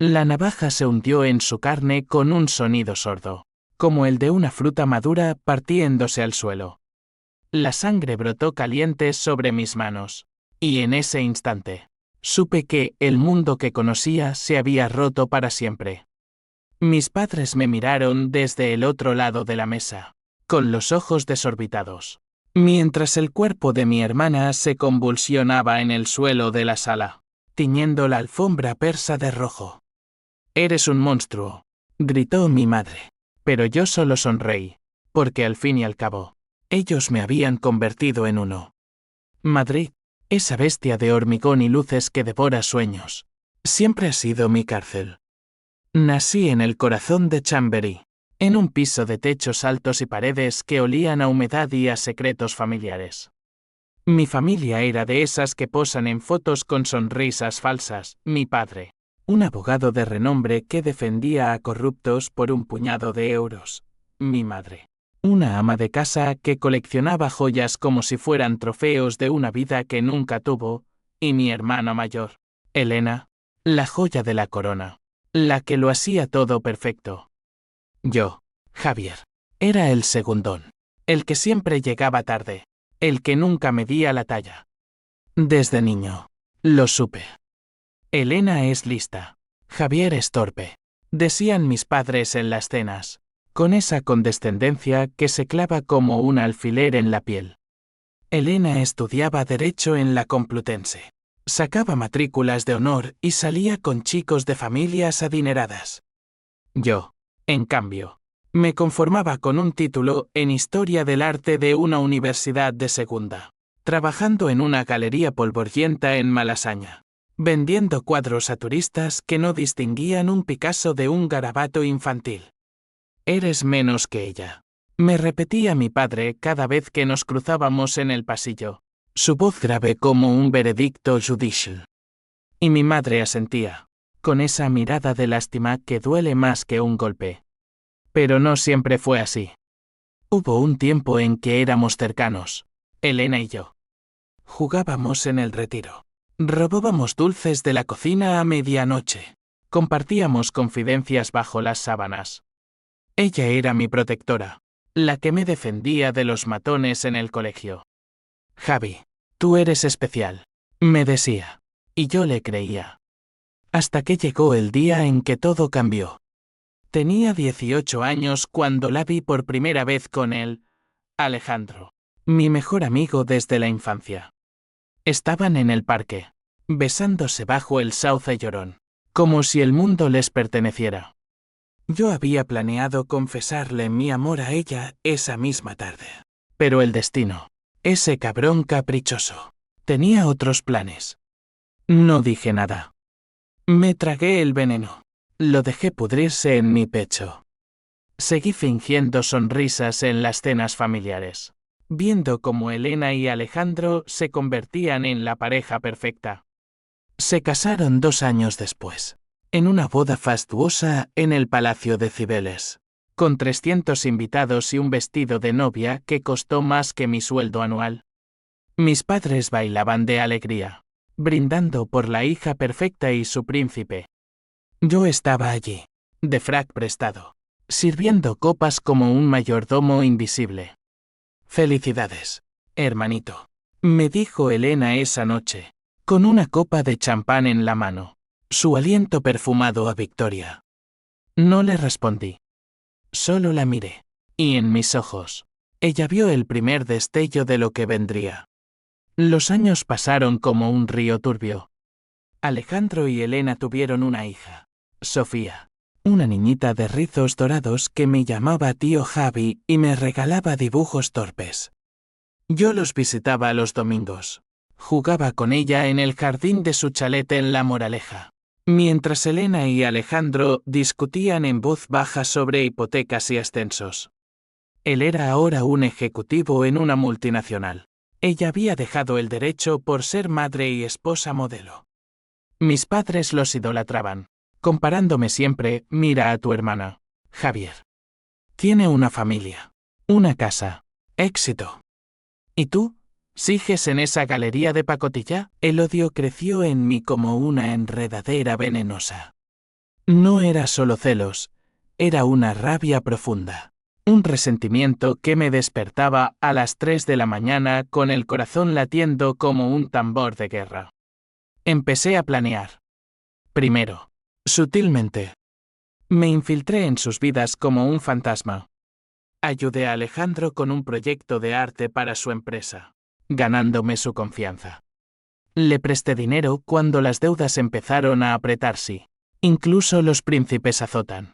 La navaja se hundió en su carne con un sonido sordo, como el de una fruta madura partiéndose al suelo. La sangre brotó caliente sobre mis manos, y en ese instante, supe que el mundo que conocía se había roto para siempre. Mis padres me miraron desde el otro lado de la mesa, con los ojos desorbitados, mientras el cuerpo de mi hermana se convulsionaba en el suelo de la sala, tiñendo la alfombra persa de rojo. «Eres un monstruo», gritó mi madre, pero yo solo sonreí, porque al fin y al cabo, ellos me habían convertido en uno. Madrid, esa bestia de hormigón y luces que devora sueños, siempre ha sido mi cárcel. Nací en el corazón de Chamberí, en un piso de techos altos y paredes que olían a humedad y a secretos familiares. Mi familia era de esas que posan en fotos con sonrisas falsas. Mi padre, un abogado de renombre que defendía a corruptos por un puñado de euros. Mi madre, una ama de casa que coleccionaba joyas como si fueran trofeos de una vida que nunca tuvo, y mi hermana mayor, Elena, la joya de la corona, la que lo hacía todo perfecto. Yo, Javier, era el segundón, el que siempre llegaba tarde, el que nunca medía la talla. Desde niño, lo supe. Elena es lista, Javier es torpe, decían mis padres en las cenas, con esa condescendencia que se clava como un alfiler en la piel. Elena estudiaba Derecho en la Complutense. Sacaba matrículas de honor y salía con chicos de familias adineradas. Yo, en cambio, me conformaba con un título en Historia del Arte de una universidad de segunda, trabajando en una galería polvorienta en Malasaña, vendiendo cuadros a turistas que no distinguían un Picasso de un garabato infantil. «Eres menos que ella», me repetía mi padre cada vez que nos cruzábamos en el pasillo, su voz grave como un veredicto judicial. Y mi madre asentía, con esa mirada de lástima que duele más que un golpe. Pero no siempre fue así. Hubo un tiempo en que éramos cercanos, Elena y yo. Jugábamos en el retiro. Robábamos dulces de la cocina a medianoche. Compartíamos confidencias bajo las sábanas. Ella era mi protectora, la que me defendía de los matones en el colegio. «Javi, tú eres especial», me decía, y yo le creía. Hasta que llegó el día en que todo cambió. Tenía 18 años cuando la vi por primera vez con él, Alejandro, mi mejor amigo desde la infancia. Estaban en el parque, besándose bajo el sauce llorón, como si el mundo les perteneciera. Yo había planeado confesarle mi amor a ella esa misma tarde. Pero el destino, ese cabrón caprichoso, tenía otros planes. No dije nada. Me tragué el veneno. Lo dejé pudrirse en mi pecho. Seguí fingiendo sonrisas en las cenas familiares, viendo cómo Elena y Alejandro se convertían en la pareja perfecta. Se casaron 2 años después, en una boda fastuosa en el Palacio de Cibeles, con 300 invitados y un vestido de novia que costó más que mi sueldo anual. Mis padres bailaban de alegría, brindando por la hija perfecta y su príncipe. Yo estaba allí, de frac prestado, sirviendo copas como un mayordomo invisible. «Felicidades, hermanito», me dijo Elena esa noche, con una copa de champán en la mano, su aliento perfumado a victoria. No le respondí. Solo la miré, y en mis ojos, ella vio el primer destello de lo que vendría. Los años pasaron como un río turbio. Alejandro y Elena tuvieron una hija, Sofía, una niñita de rizos dorados que me llamaba tío Javi y me regalaba dibujos torpes. Yo los visitaba los domingos. Jugaba con ella en el jardín de su chalet en La Moraleja, mientras Elena y Alejandro discutían en voz baja sobre hipotecas y ascensos. Él era ahora un ejecutivo en una multinacional. Ella había dejado el derecho por ser madre y esposa modelo. Mis padres los idolatraban, comparándome siempre: «Mira a tu hermana, Javier. Tiene una familia, una casa, éxito. ¿Y tú? ¿Sigues en esa galería de pacotilla?» El odio creció en mí como una enredadera venenosa. No era solo celos, era una rabia profunda. Un resentimiento que me despertaba a las 3 de la mañana con el corazón latiendo como un tambor de guerra. Empecé a planear. Primero, sutilmente. Me infiltré en sus vidas como un fantasma. Ayudé a Alejandro con un proyecto de arte para su empresa, ganándome su confianza. Le presté dinero cuando las deudas empezaron a apretarse. Incluso los príncipes azotan.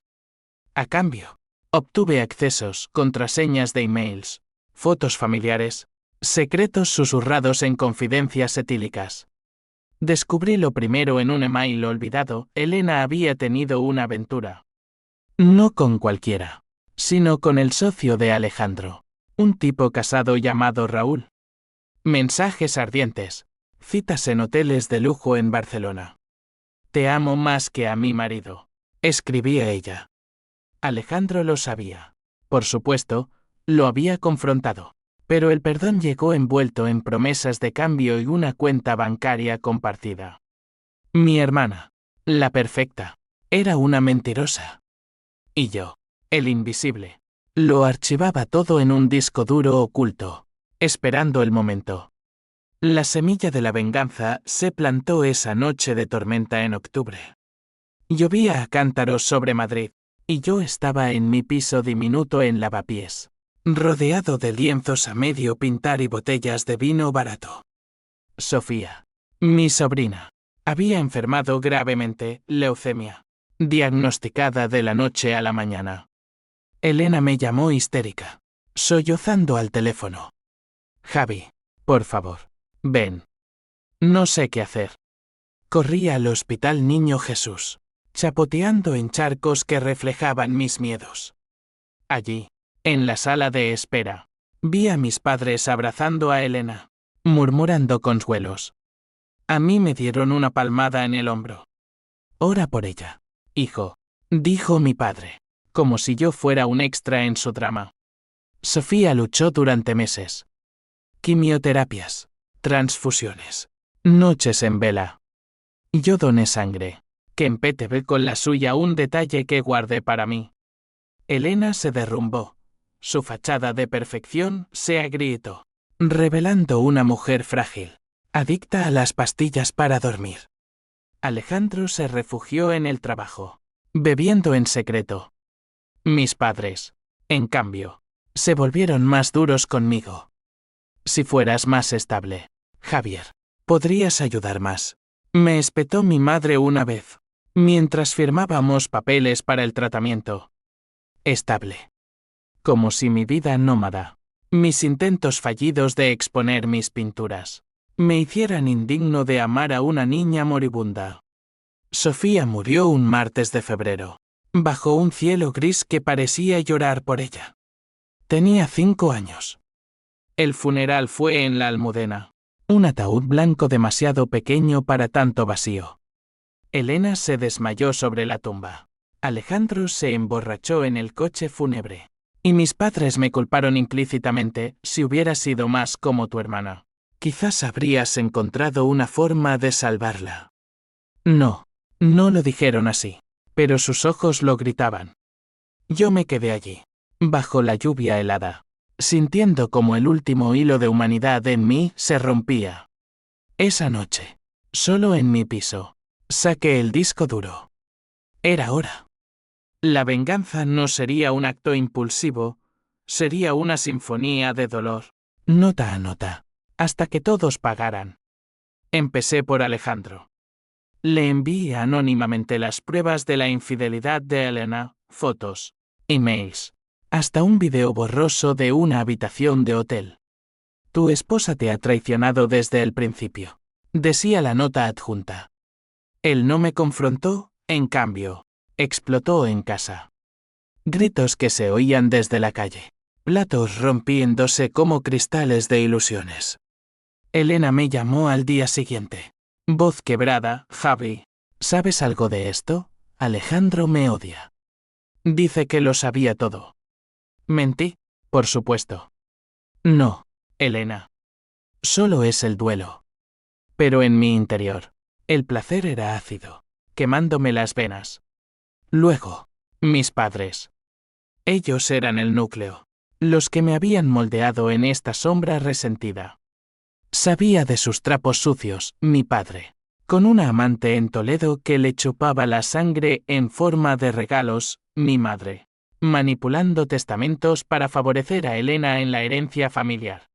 A cambio, obtuve accesos, contraseñas de emails, fotos familiares, secretos susurrados en confidencias etílicas. Descubrí lo primero en un email olvidado: Elena había tenido una aventura. No con cualquiera, sino con el socio de Alejandro, un tipo casado llamado Raúl. Mensajes ardientes, citas en hoteles de lujo en Barcelona. Te amo más que a mi marido, escribía ella. Alejandro lo sabía. Por supuesto, lo había confrontado. Pero el perdón llegó envuelto en promesas de cambio y una cuenta bancaria compartida. Mi hermana, la perfecta, era una mentirosa. Y yo, el invisible, lo archivaba todo en un disco duro oculto, esperando el momento. La semilla de la venganza se plantó esa noche de tormenta en octubre. Llovía a cántaros sobre Madrid, y yo estaba en mi piso diminuto en Lavapiés, rodeado de lienzos a medio pintar y botellas de vino barato. Sofía, mi sobrina, había enfermado gravemente, leucemia, diagnosticada de la noche a la mañana. Elena me llamó histérica, sollozando al teléfono. Javi, por favor, ven. No sé qué hacer. Corrí al Hospital Niño Jesús, chapoteando en charcos que reflejaban mis miedos. Allí, en la sala de espera, vi a mis padres abrazando a Elena, murmurando consuelos. A mí me dieron una palmada en el hombro. Ora por ella, hijo, dijo mi padre, como si yo fuera un extra en su drama. Sofía luchó durante meses. Quimioterapias, transfusiones, noches en vela. Yo doné sangre, que empecé con la suya, un detalle que guardé para mí. Elena se derrumbó. Su fachada de perfección se agrietó, revelando una mujer frágil, adicta a las pastillas para dormir. Alejandro se refugió en el trabajo, bebiendo en secreto. Mis padres, en cambio, se volvieron más duros conmigo. Si fueras más estable, Javier, podrías ayudar más. Me espetó mi madre una vez, mientras firmábamos papeles para el tratamiento. Estable. Como si mi vida nómada, mis intentos fallidos de exponer mis pinturas, me hicieran indigno de amar a una niña moribunda. Sofía murió un martes de febrero, bajo un cielo gris que parecía llorar por ella. Tenía 5 años. El funeral fue en la Almudena, un ataúd blanco demasiado pequeño para tanto vacío. Elena se desmayó sobre la tumba. Alejandro se emborrachó en el coche fúnebre. Y mis padres me culparon implícitamente: si hubieras sido más como tu hermana, quizás habrías encontrado una forma de salvarla. No, no lo dijeron así, pero sus ojos lo gritaban. Yo me quedé allí, bajo la lluvia helada, sintiendo como el último hilo de humanidad en mí se rompía. Esa noche, solo en mi piso, saqué el disco duro. Era hora. La venganza no sería un acto impulsivo, sería una sinfonía de dolor, nota a nota, hasta que todos pagaran. Empecé por Alejandro. Le envié anónimamente las pruebas de la infidelidad de Elena, fotos, emails, hasta un video borroso de una habitación de hotel. Tu esposa te ha traicionado desde el principio, decía la nota adjunta. Él no me confrontó, en cambio, explotó en casa. Gritos que se oían desde la calle, platos rompiéndose como cristales de ilusiones. Elena me llamó al día siguiente. Voz quebrada: Javi, ¿sabes algo de esto? Alejandro me odia. Dice que lo sabía todo. Mentí, por supuesto. No, Elena. Solo es el duelo. Pero en mi interior, el placer era ácido, quemándome las venas. Luego, mis padres. Ellos eran el núcleo, los que me habían moldeado en esta sombra resentida. Sabía de sus trapos sucios, mi padre, con una amante en Toledo que le chupaba la sangre en forma de regalos, mi madre, manipulando testamentos para favorecer a Elena en la herencia familiar.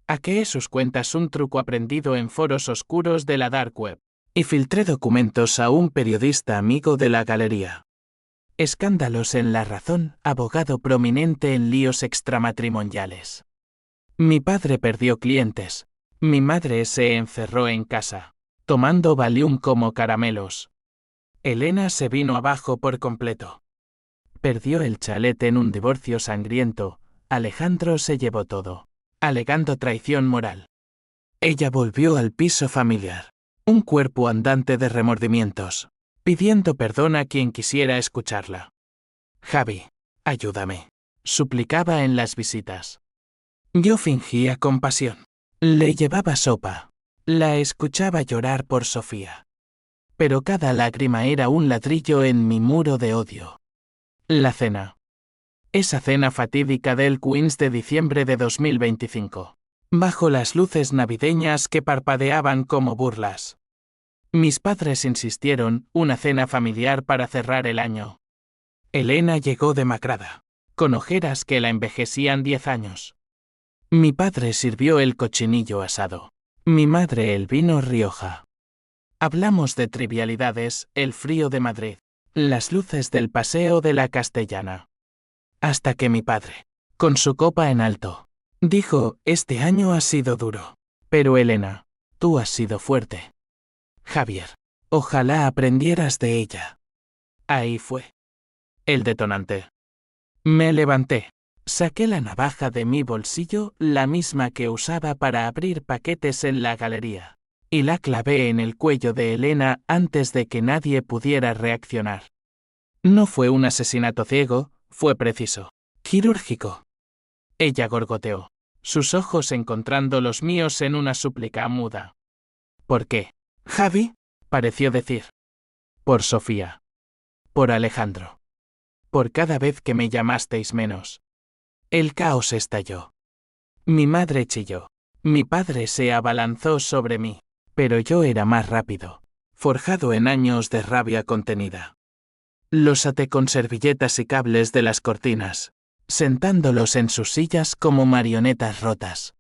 Hackeé sus cuentas, un truco aprendido en foros oscuros de la dark web, y filtré documentos a un periodista amigo de la galería. Escándalos en La Razón, abogado prominente en líos extramatrimoniales. Mi padre perdió clientes. Mi madre se encerró en casa, tomando Valium como caramelos. Elena se vino abajo por completo. Perdió el chalet en un divorcio sangriento. Alejandro se llevó todo, alegando traición moral. Ella volvió al piso familiar, un cuerpo andante de remordimientos, pidiendo perdón a quien quisiera escucharla. Javi, ayúdame, suplicaba en las visitas. Yo fingía compasión. Le llevaba sopa. La escuchaba llorar por Sofía. Pero cada lágrima era un ladrillo en mi muro de odio. La cena. Esa cena fatídica del Queens de diciembre de 2025. Bajo las luces navideñas que parpadeaban como burlas. Mis padres insistieron, una cena familiar para cerrar el año. Elena llegó demacrada, con ojeras que la envejecían 10 años. Mi padre sirvió el cochinillo asado. Mi madre el vino Rioja. Hablamos de trivialidades, el frío de Madrid, las luces del paseo de la Castellana. Hasta que mi padre, con su copa en alto, dijo, este año ha sido duro. Pero Elena, tú has sido fuerte. Javier, ojalá aprendieras de ella. Ahí fue el detonante. Me levanté. Saqué la navaja de mi bolsillo, la misma que usaba para abrir paquetes en la galería, y la clavé en el cuello de Elena antes de que nadie pudiera reaccionar. No fue un asesinato ciego, fue preciso, quirúrgico. Ella gorgoteó, sus ojos encontrando los míos en una súplica muda. ¿Por qué, Javi? Pareció decir. Por Sofía. Por Alejandro. Por cada vez que me llamasteis menos. El caos estalló. Mi madre chilló. Mi padre se abalanzó sobre mí, pero yo era más rápido, forjado en años de rabia contenida. Los até con servilletas y cables de las cortinas, sentándolos en sus sillas como marionetas rotas.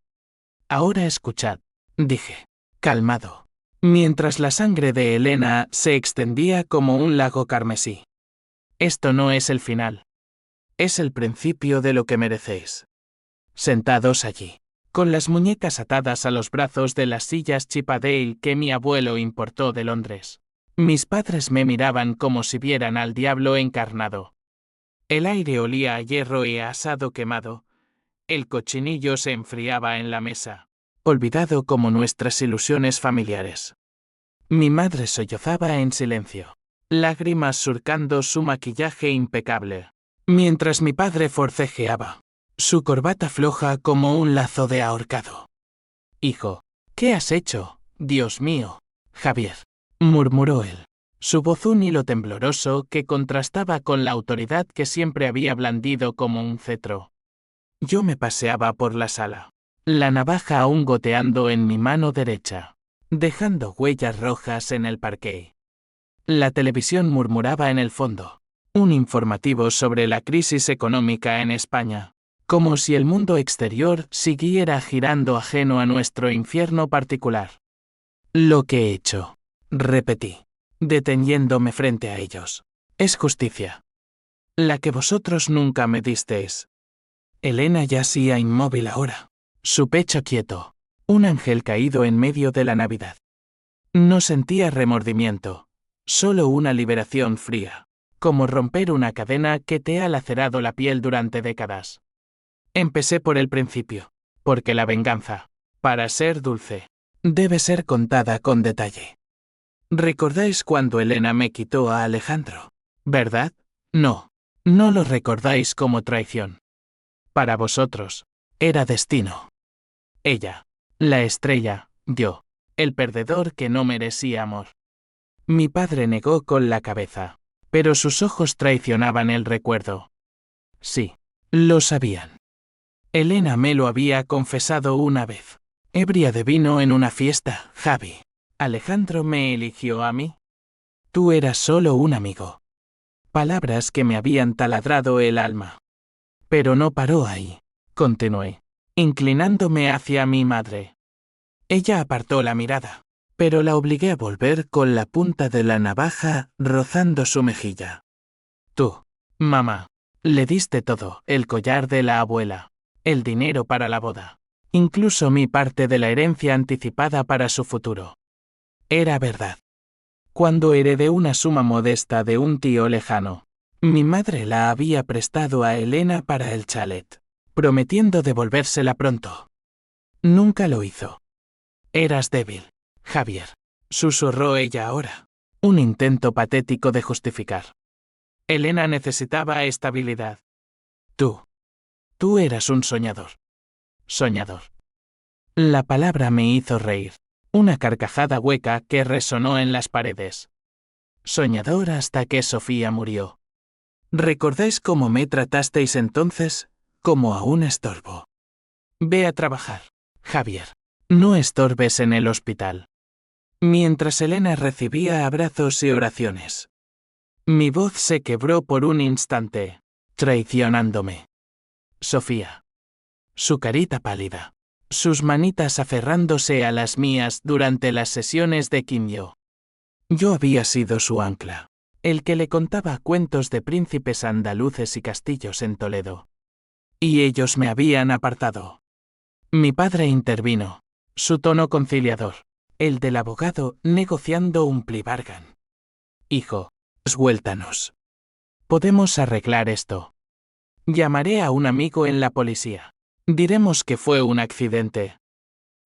Ahora escuchad, dije, calmado, mientras la sangre de Elena se extendía como un lago carmesí. Esto no es el final. Es el principio de lo que merecéis. Sentados allí, con las muñecas atadas a los brazos de las sillas Chippendale que mi abuelo importó de Londres. Mis padres me miraban como si vieran al diablo encarnado. El aire olía a hierro y a asado quemado. El cochinillo se enfriaba en la mesa, olvidado como nuestras ilusiones familiares. Mi madre sollozaba en silencio, lágrimas surcando su maquillaje impecable, mientras mi padre forcejeaba, su corbata floja como un lazo de ahorcado. Hijo, ¿qué has hecho? Dios mío, Javier, murmuró él, su voz un hilo tembloroso que contrastaba con la autoridad que siempre había blandido como un cetro. Yo me paseaba por la sala, la navaja aún goteando en mi mano derecha, dejando huellas rojas en el parqué. La televisión murmuraba en el fondo, un informativo sobre la crisis económica en España, como si el mundo exterior siguiera girando ajeno a nuestro infierno particular. Lo que he hecho, repetí, deteniéndome frente a ellos, es justicia. La que vosotros nunca me disteis. Elena yacía inmóvil ahora, su pecho quieto, un ángel caído en medio de la Navidad. No sentía remordimiento, solo una liberación fría, como romper una cadena que te ha lacerado la piel durante décadas. Empecé por el principio, porque la venganza, para ser dulce, debe ser contada con detalle. ¿Recordáis cuando Elena me quitó a Alejandro? ¿Verdad? No, no lo recordáis como traición. Para vosotros, era destino. Ella, la estrella, yo, el perdedor que no merecía amor. Mi padre negó con la cabeza. Pero sus ojos traicionaban el recuerdo. Sí, lo sabían. Elena me lo había confesado una vez. Ebria de vino en una fiesta, Javi. Alejandro me eligió a mí. Tú eras solo un amigo. Palabras que me habían taladrado el alma. Pero no paró ahí. Continué, inclinándome hacia mi madre. Ella apartó la mirada, pero la obligué a volver con la punta de la navaja rozando su mejilla. Tú, mamá, le diste todo, el collar de la abuela, el dinero para la boda, incluso mi parte de la herencia anticipada para su futuro. Era verdad. Cuando heredé una suma modesta de un tío lejano, mi madre la había prestado a Elena para el chalet, prometiendo devolvérsela pronto. Nunca lo hizo. Eras débil, Javier, susurró ella ahora, un intento patético de justificar. Elena necesitaba estabilidad. Tú eras un soñador. Soñador. La palabra me hizo reír, una carcajada hueca que resonó en las paredes. Soñador hasta que Sofía murió. ¿Recordáis cómo me tratasteis entonces? Como a un estorbo. Ve a trabajar, Javier. No estorbes en el hospital. Mientras Elena recibía abrazos y oraciones. Mi voz se quebró por un instante, traicionándome. Sofía. Su carita pálida. Sus manitas aferrándose a las mías durante las sesiones de quimio. Yo había sido su ancla, el que le contaba cuentos de príncipes andaluces y castillos en Toledo. Y ellos me habían apartado. Mi padre intervino, su tono conciliador, el del abogado negociando un plea bargain. Hijo, suéltanos. Podemos arreglar esto. Llamaré a un amigo en la policía. Diremos que fue un accidente.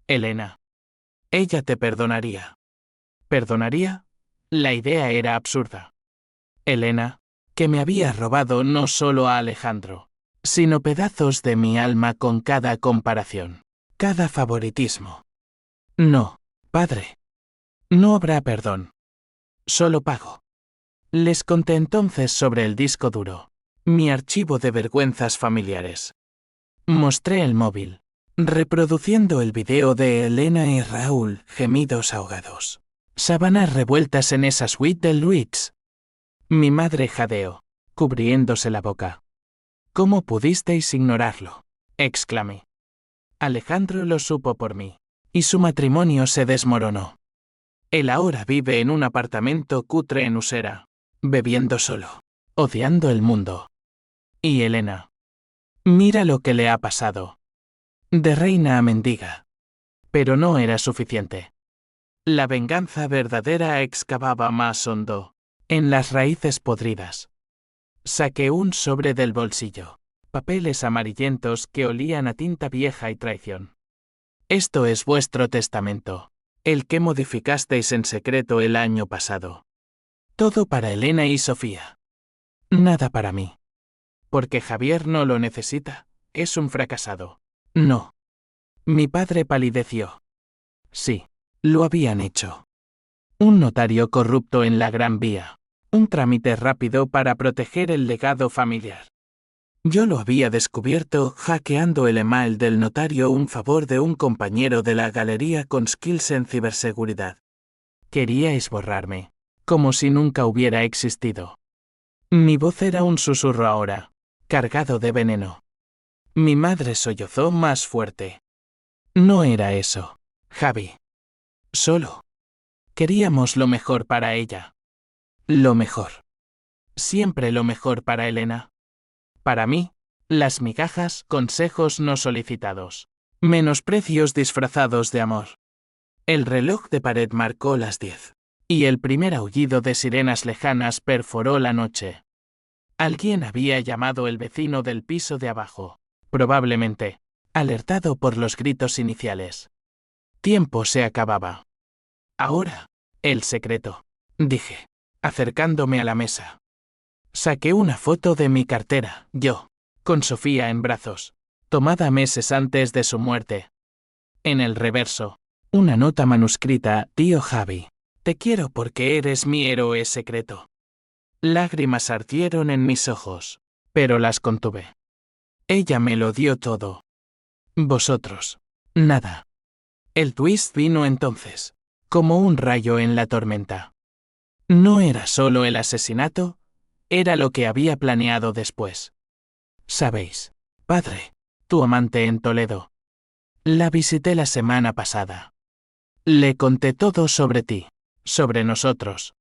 Elena. Ella te perdonaría. ¿Perdonaría? La idea era absurda. Elena, que me había robado no solo a Alejandro, sino pedazos de mi alma con cada comparación, cada favoritismo. No, padre. No habrá perdón. Solo pago. Les conté entonces sobre el disco duro, mi archivo de vergüenzas familiares. Mostré el móvil, reproduciendo el video de Elena y Raúl, gemidos ahogados. Sábanas revueltas en esa suite del Ritz. Mi madre jadeó, cubriéndose la boca. ¿Cómo pudisteis ignorarlo?, exclamé. Alejandro lo supo por mí, y su matrimonio se desmoronó. Él ahora vive en un apartamento cutre en Usera, bebiendo solo, odiando el mundo. Y Elena. Mira lo que le ha pasado. De reina a mendiga. Pero no era suficiente. La venganza verdadera excavaba más hondo, en las raíces podridas. Saqué un sobre del bolsillo, papeles amarillentos que olían a tinta vieja y traición. Esto es vuestro testamento, el que modificasteis en secreto el año pasado. Todo para Elena y Sofía. Nada para mí. Porque Javier no lo necesita, es un fracasado. No. Mi padre palideció. Sí, lo habían hecho. Un notario corrupto en la Gran Vía. Un trámite rápido para proteger el legado familiar. Yo lo había descubierto hackeando el email del notario un favor de un compañero de la galería con skills en ciberseguridad. Queríais borrarme, como si nunca hubiera existido. Mi voz era un susurro ahora, cargado de veneno. Mi madre sollozó más fuerte. No era eso, Javi. Solo. Queríamos lo mejor para ella. Lo mejor. Siempre lo mejor para Elena. Para mí, las migajas, consejos no solicitados. Menosprecios disfrazados de amor. El reloj de pared marcó las 10. Y el primer aullido de sirenas lejanas perforó la noche. Alguien había llamado el vecino del piso de abajo, probablemente, alertado por los gritos iniciales. Tiempo se acababa. Ahora, el secreto, dije, acercándome a la mesa. Saqué una foto de mi cartera, yo, con Sofía en brazos, tomada meses antes de su muerte. En el reverso, una nota manuscrita, tío Javi, te quiero porque eres mi héroe secreto. Lágrimas ardieron en mis ojos, pero las contuve. Ella me lo dio todo. Vosotros, nada. El twist vino entonces, como un rayo en la tormenta. No era solo el asesinato, era lo que había planeado después. Sabéis, padre, tu amante en Toledo. La visité la semana pasada. Le conté todo sobre ti, sobre nosotros.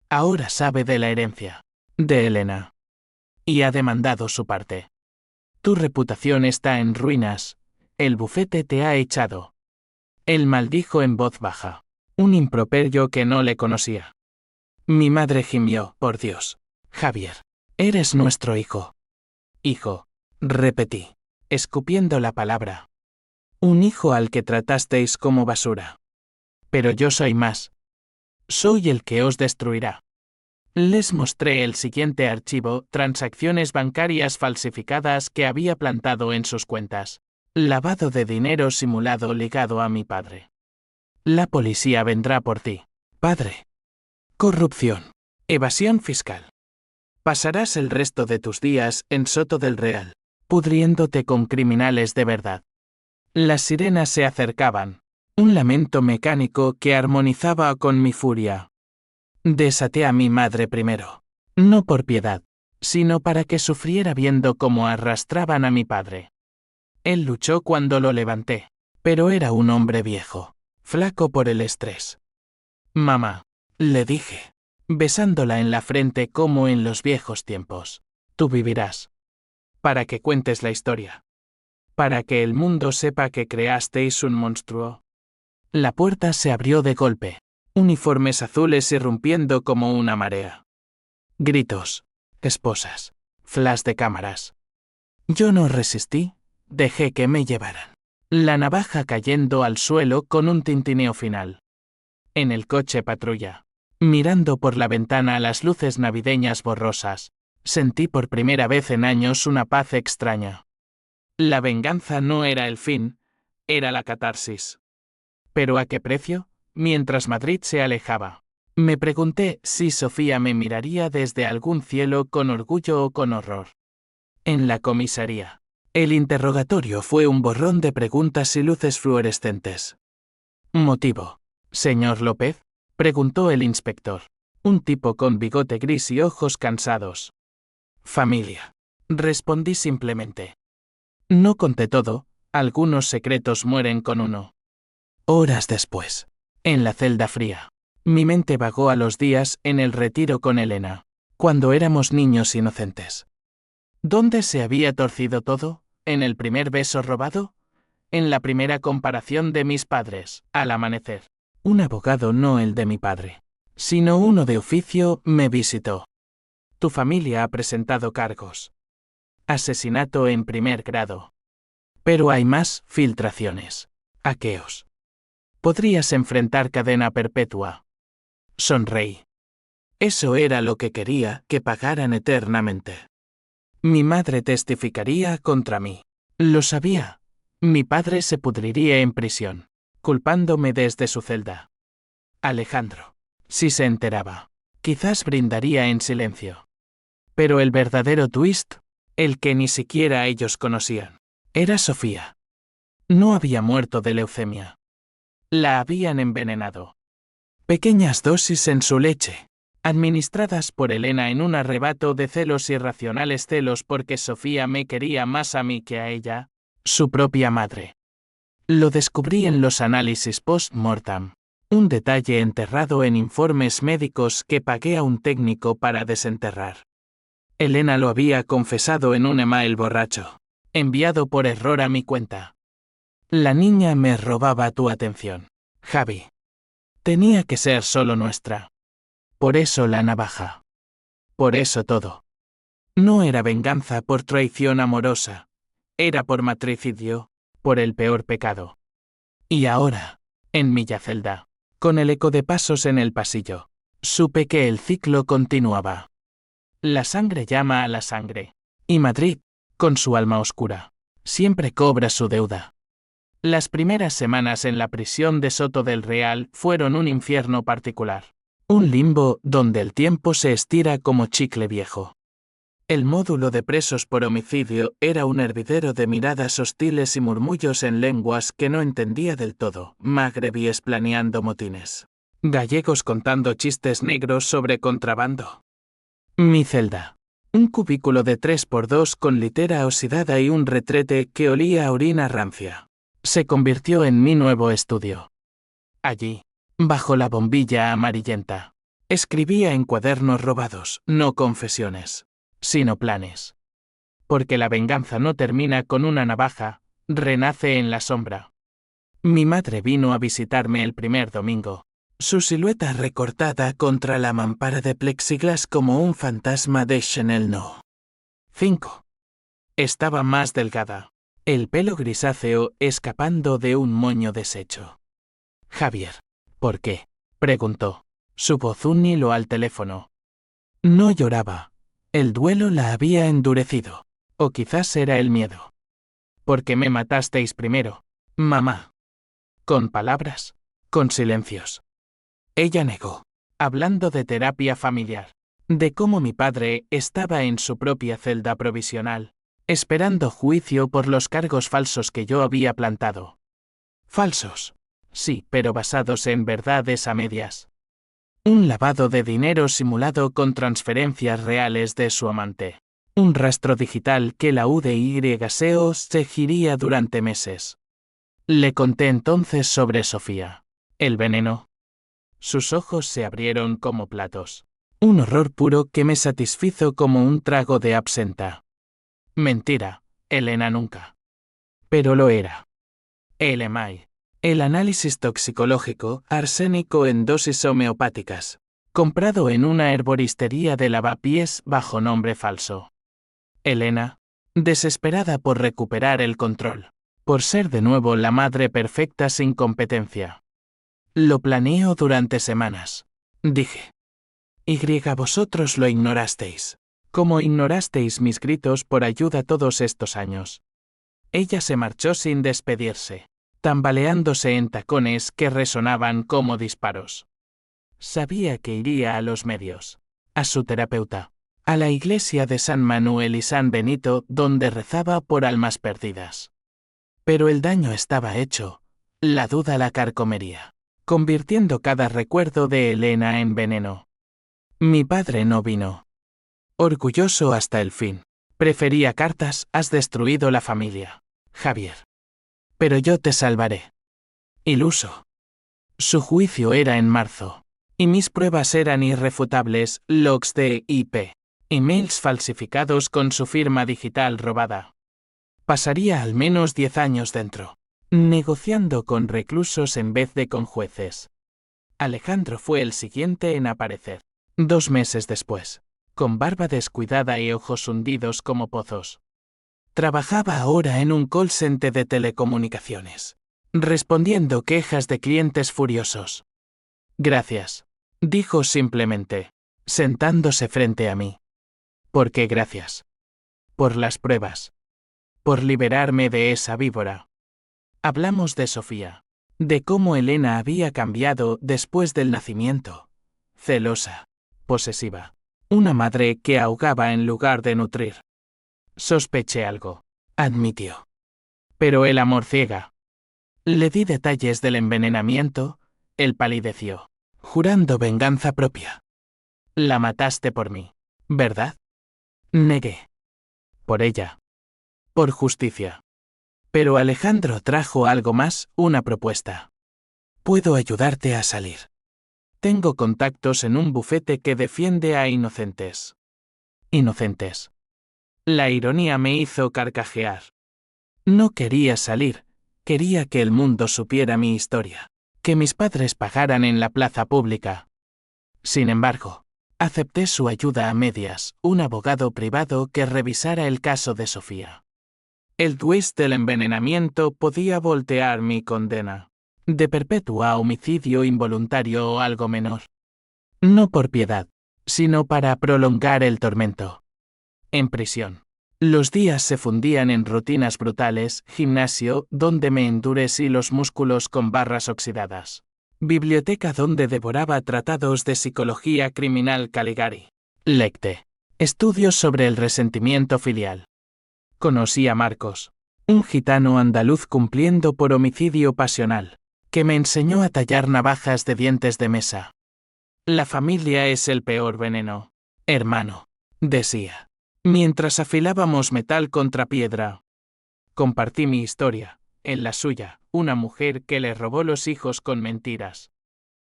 Ahora sabe de la herencia, de Elena. Y ha demandado su parte. Tu reputación está en ruinas, el bufete te ha echado. Él maldijo en voz baja, un improperio que no le conocía. Mi madre gimió, por Dios. Javier, eres nuestro hijo. Hijo, repetí, escupiendo la palabra. Un hijo al que tratasteis como basura. Pero yo soy más. Soy el que os destruirá. Les mostré el siguiente archivo, transacciones bancarias falsificadas que había plantado en sus cuentas. Lavado de dinero simulado ligado a mi padre. La policía vendrá por ti, padre. Corrupción. Evasión fiscal. Pasarás el resto de tus días en Soto del Real, pudriéndote con criminales de verdad. Las sirenas se acercaban, un lamento mecánico que armonizaba con mi furia. Desaté a mi madre primero, no por piedad, sino para que sufriera viendo cómo arrastraban a mi padre. Él luchó cuando lo levanté, pero era un hombre viejo, flaco por el estrés. Mamá, le dije, besándola en la frente como en los viejos tiempos, tú vivirás. Para que cuentes la historia. Para que el mundo sepa que creasteis un monstruo. La puerta se abrió de golpe, uniformes azules irrumpiendo como una marea. Gritos, esposas, flash de cámaras. Yo no resistí, dejé que me llevaran. La navaja cayendo al suelo con un tintineo final. En el coche patrulla, mirando por la ventana las luces navideñas borrosas, sentí por primera vez en años una paz extraña. La venganza no era el fin, era la catarsis. ¿Pero a qué precio? Mientras Madrid se alejaba, me pregunté si Sofía me miraría desde algún cielo con orgullo o con horror. En la comisaría, el interrogatorio fue un borrón de preguntas y luces fluorescentes. ¿Motivo, señor López?, preguntó el inspector, un tipo con bigote gris y ojos cansados. Familia, respondí simplemente. No conté todo, algunos secretos mueren con uno. Horas después, en la celda fría, mi mente vagó a los días en el retiro con Elena, cuando éramos niños inocentes. ¿Dónde se había torcido todo? ¿En el primer beso robado? ¿En la primera comparación de mis padres, al amanecer? Un abogado, no el de mi padre, sino uno de oficio, me visitó. Tu familia ha presentado cargos. Asesinato en primer grado. Pero hay más filtraciones. Aqueos. Podrías enfrentar cadena perpetua. Sonreí. Eso era lo que quería, que pagaran eternamente. Mi madre testificaría contra mí. Lo sabía. Mi padre se pudriría en prisión, culpándome desde su celda. Alejandro, si se enteraba, quizás brindaría en silencio. Pero el verdadero twist, el que ni siquiera ellos conocían, era Sofía. No había muerto de leucemia. La habían envenenado. Pequeñas dosis en su leche, administradas por Elena en un arrebato de celos irracionales, celos porque Sofía me quería más a mí que a ella, su propia madre. Lo descubrí en los análisis post-mortem, un detalle enterrado en informes médicos que pagué a un técnico para desenterrar. Elena lo había confesado en un email borracho, enviado por error a mi cuenta. La niña me robaba tu atención, Javi. Tenía que ser solo nuestra. Por eso la navaja. Por eso todo. No era venganza por traición amorosa. Era por matricidio, por el peor pecado. Y ahora, en mi celda, con el eco de pasos en el pasillo, supe que el ciclo continuaba. La sangre llama a la sangre. Y Madrid, con su alma oscura, siempre cobra su deuda. Las primeras semanas en la prisión de Soto del Real fueron un infierno particular. Un limbo donde el tiempo se estira como chicle viejo. El módulo de presos por homicidio era un hervidero de miradas hostiles y murmullos en lenguas que no entendía del todo, magrebíes planeando motines, gallegos contando chistes negros sobre contrabando. Mi celda. Un cubículo de 3x2 con litera oxidada y un retrete que olía a orina rancia. Se convirtió en mi nuevo estudio. Allí, bajo la bombilla amarillenta, escribía en cuadernos robados, no confesiones, sino planes. Porque la venganza no termina con una navaja, renace en la sombra. Mi madre vino a visitarme el primer domingo. Su silueta recortada contra la mampara de plexiglas como un fantasma de Chanel No. 5. Estaba más delgada, el pelo grisáceo escapando de un moño deshecho. Javier. ¿Por qué? Preguntó. Su voz un hilo al teléfono. No lloraba. El duelo la había endurecido. O quizás era el miedo. ¿Por qué me matasteis primero, mamá? Con palabras, con silencios. Ella negó, hablando de terapia familiar, de cómo mi padre estaba en su propia celda provisional, esperando juicio por los cargos falsos que yo había plantado. Falsos. Sí, pero basados en verdades a medias. Un lavado de dinero simulado con transferencias reales de su amante. Un rastro digital que la UDY seguiría durante meses. Le conté entonces sobre Sofía. El veneno. Sus ojos se abrieron como platos. Un horror puro que me satisfizo como un trago de absenta. Mentira, Elena nunca. Pero lo era. El EMAI. El análisis toxicológico, arsénico en dosis homeopáticas. Comprado en una herboristería de Lavapiés bajo nombre falso. Elena, desesperada por recuperar el control. Por ser de nuevo la madre perfecta sin competencia. Lo planeo durante semanas. Dije. Vosotros lo ignorasteis. Como ignorasteis mis gritos por ayuda todos estos años. Ella se marchó sin despedirse, tambaleándose en tacones que resonaban como disparos. Sabía que iría a los medios, a su terapeuta, a la iglesia de San Manuel y San Benito donde rezaba por almas perdidas. Pero el daño estaba hecho, la duda la carcomería, convirtiendo cada recuerdo de Elena en veneno. Mi padre no vino. Orgulloso hasta el fin. Prefería cartas, has destruido la familia, Javier. Pero yo te salvaré. Iluso. Su juicio era en marzo. Y mis pruebas eran irrefutables, logs de IP. Emails falsificados con su firma digital robada. Pasaría al menos 10 años dentro, negociando con reclusos en vez de con jueces. Alejandro fue el siguiente en aparecer, 2 meses después, con barba descuidada y ojos hundidos como pozos. Trabajaba ahora en un call center de telecomunicaciones, respondiendo quejas de clientes furiosos. Gracias, dijo simplemente, sentándose frente a mí. ¿Por qué gracias? Por las pruebas. Por liberarme de esa víbora. Hablamos de Sofía, de cómo Elena había cambiado después del nacimiento. Celosa, posesiva, una madre que ahogaba en lugar de nutrir. Sospeché algo, admitió. Pero el amor ciega. Le di detalles del envenenamiento, él palideció, jurando venganza propia. La mataste por mí, ¿verdad? Negué. Por ella. Por justicia. Pero Alejandro trajo algo más, una propuesta. Puedo ayudarte a salir. Tengo contactos en un bufete que defiende a inocentes. Inocentes. La ironía me hizo carcajear. No quería salir, quería que el mundo supiera mi historia, que mis padres pagaran en la plaza pública. Sin embargo, acepté su ayuda a medias, un abogado privado que revisara el caso de Sofía. El twist del envenenamiento podía voltear mi condena, de perpetua a homicidio involuntario o algo menor. No por piedad, sino para prolongar el tormento. En prisión. Los días se fundían en rutinas brutales, gimnasio, donde me endurecí los músculos con barras oxidadas. Biblioteca donde devoraba tratados de psicología criminal Caligari. Lecte. Estudios sobre el resentimiento filial. Conocí a Marcos, un gitano andaluz cumpliendo por homicidio pasional, que me enseñó a tallar navajas de dientes de mesa. La familia es el peor veneno, hermano, decía, mientras afilábamos metal contra piedra. Compartí mi historia, en la suya, una mujer que le robó los hijos con mentiras.